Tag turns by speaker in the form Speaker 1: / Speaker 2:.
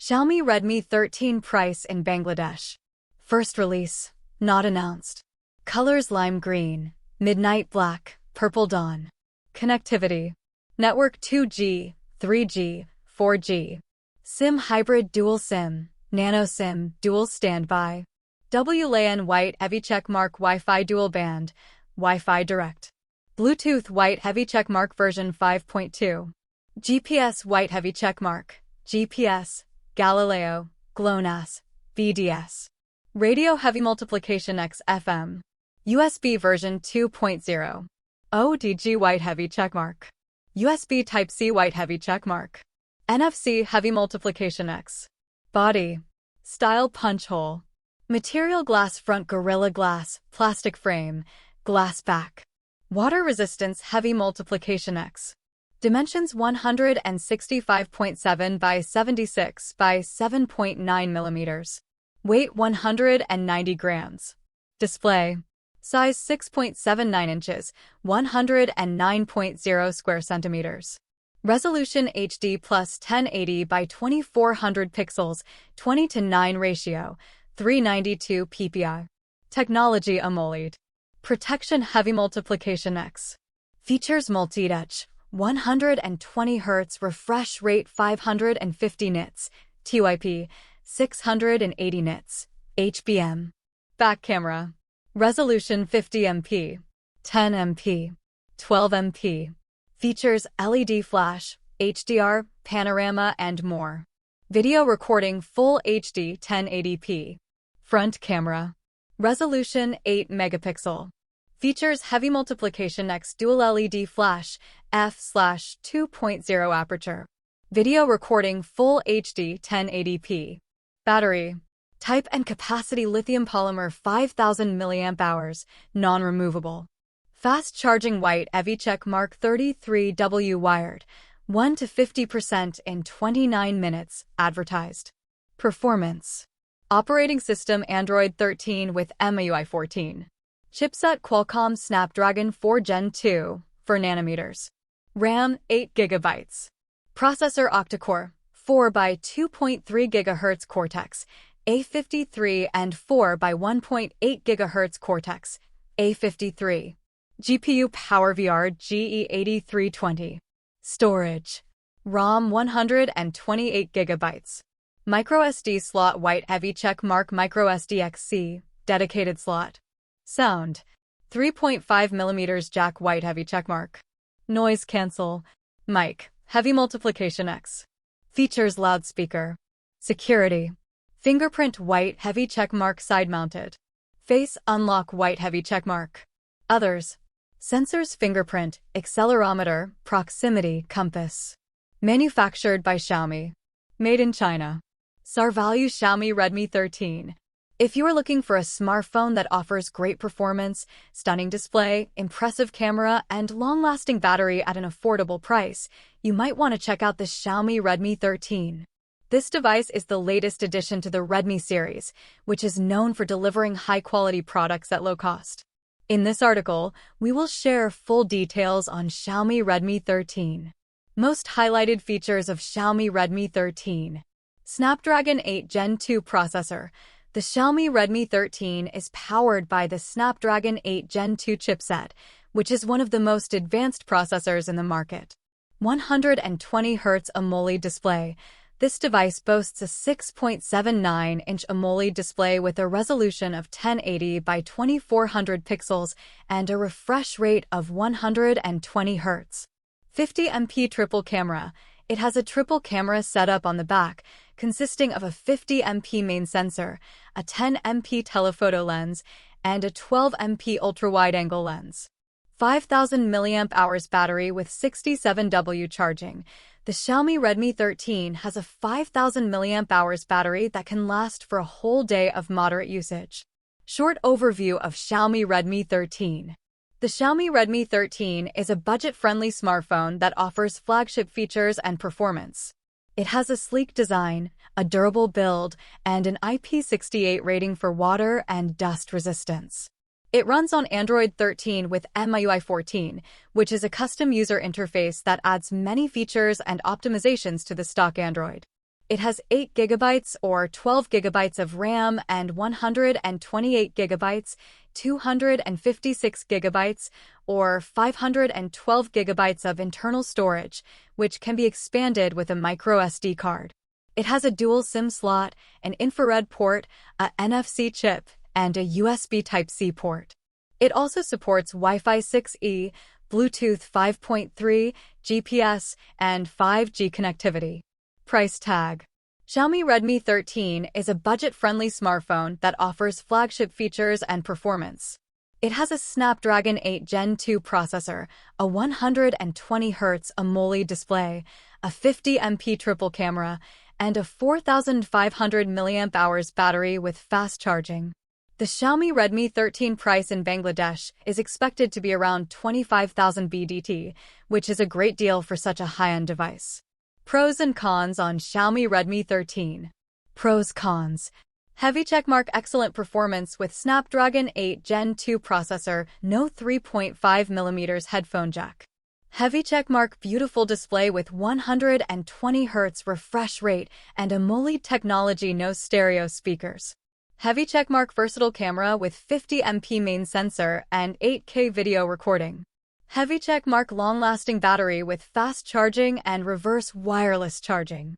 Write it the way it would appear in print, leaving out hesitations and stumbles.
Speaker 1: Xiaomi Redmi 13 price in Bangladesh. First release, not announced. Colors lime green, midnight black, purple dawn. Connectivity. Network 2G, 3G, 4G. SIM hybrid dual SIM, nano SIM, dual standby. WLAN white heavy checkmark Wi-Fi dual band, Wi-Fi direct. Bluetooth white heavy checkmark version 5.2. GPS white heavy checkmark, GPS, Galileo, GLONASS, VDS. Radio heavy multiplication X FM. USB version 2.0. ODG white heavy checkmark. USB Type-C white heavy checkmark. NFC heavy multiplication X. Body. Style punch hole. Material glass front Gorilla Glass, plastic frame, glass back. Water resistance heavy multiplication X. Dimensions 165.7 by 76 by 7.9 millimeters. Weight 190 grams. Display. Size 6.79 inches, 109.0 square centimeters. Resolution HD plus 1080 by 2400 pixels, 20:9 ratio, 392 ppi. Technology AMOLED. Protection heavy multiplication X. Features multi-touch, 120 Hz refresh rate 550 nits, TYP, 680 nits, HBM. Back camera. Resolution 50 MP, 10 MP, 12 MP. Features LED flash, HDR, panorama and more. Video recording Full HD 1080p. Front camera. Resolution 8 megapixel. Features heavy multiplication X dual LED flash, f/2.0 aperture. Video recording Full HD 1080p. Battery. Type and capacity lithium polymer 5000 mAh, non-removable. Fast charging white heavy checkmark 33W wired, 1 to 50% in 29 minutes, advertised. Performance. Operating system Android 13 with MIUI 14. Chipset Qualcomm Snapdragon 4 Gen 2, 4 nanometers. RAM 8 GB. Processor octa-core, 4 by 2.3 GHz Cortex, A53 and 4 by 1.8 GHz Cortex, A53. GPU PowerVR GE8320. Storage. ROM 128 GB. MicroSD slot white heavy checkmark MicroSD XC, dedicated slot. Sound. 3.5mm jack white heavy checkmark. Noise cancel. Mic. Heavy multiplication X. Features loudspeaker. Security. Fingerprint white heavy checkmark side mounted. Face unlock white heavy checkmark. Others. Sensors fingerprint, accelerometer, proximity, compass. Manufactured by Xiaomi. Made in China. SAR value Xiaomi Redmi 13. If you are looking for a smartphone that offers great performance, stunning display, impressive camera, and long-lasting battery at an affordable price, you might want to check out the Xiaomi Redmi 13. This device is the latest addition to the Redmi series, which is known for delivering high-quality products at low cost. In this article, we will share full details on Xiaomi Redmi 13. Most highlighted features of Xiaomi Redmi 13. Snapdragon 8 Gen 2 processor. The Xiaomi Redmi 13 is powered by the Snapdragon 8 Gen 2 chipset, which is one of the most advanced processors in the market. 120 Hz AMOLED display. This device boasts a 6.79-inch AMOLED display with a resolution of 1080 by 2400 pixels and a refresh rate of 120 Hz. 50 MP triple camera. It has a triple camera setup on the back, consisting of a 50 MP main sensor, a 10 MP telephoto lens, and a 12 MP ultra-wide-angle lens. 5000 mAh battery with 67W charging. The Xiaomi Redmi 13 has a 5000 mAh battery that can last for a whole day of moderate usage. Short overview of Xiaomi Redmi 13. The Xiaomi Redmi 13 is a budget-friendly smartphone that offers flagship features and performance. It has a sleek design, a durable build, and an IP68 rating for water and dust resistance. It runs on Android 13 with MIUI 14, which is a custom user interface that adds many features and optimizations to the stock Android. It has 8 GB or 12 GB of RAM and 128 GB, 256 GB, or 512 GB of internal storage, which can be expanded with a micro SD card. It has a dual SIM slot, an infrared port, a NFC chip, and a USB Type-C port. It also supports Wi-Fi 6E, Bluetooth 5.3, GPS, and 5G connectivity. Price tag. Xiaomi Redmi 13 is a budget-friendly smartphone that offers flagship features and performance. It has a Snapdragon 8 Gen 2 processor, a 120Hz AMOLED display, a 50MP triple camera, and a 4,500 mAh battery with fast charging. The Xiaomi Redmi 13 price in Bangladesh is expected to be around 25,000 BDT, which is a great deal for such a high-end device. Pros and cons on Xiaomi Redmi 13. Pros cons. Heavy checkmark excellent performance with Snapdragon 8 Gen 2 processor, no 3.5mm headphone jack. Heavy checkmark beautiful display with 120Hz refresh rate and AMOLED technology, no stereo speakers. Heavy checkmark versatile camera with 50MP main sensor and 8K video recording. Heavy checkmark long-lasting battery with fast charging and reverse wireless charging.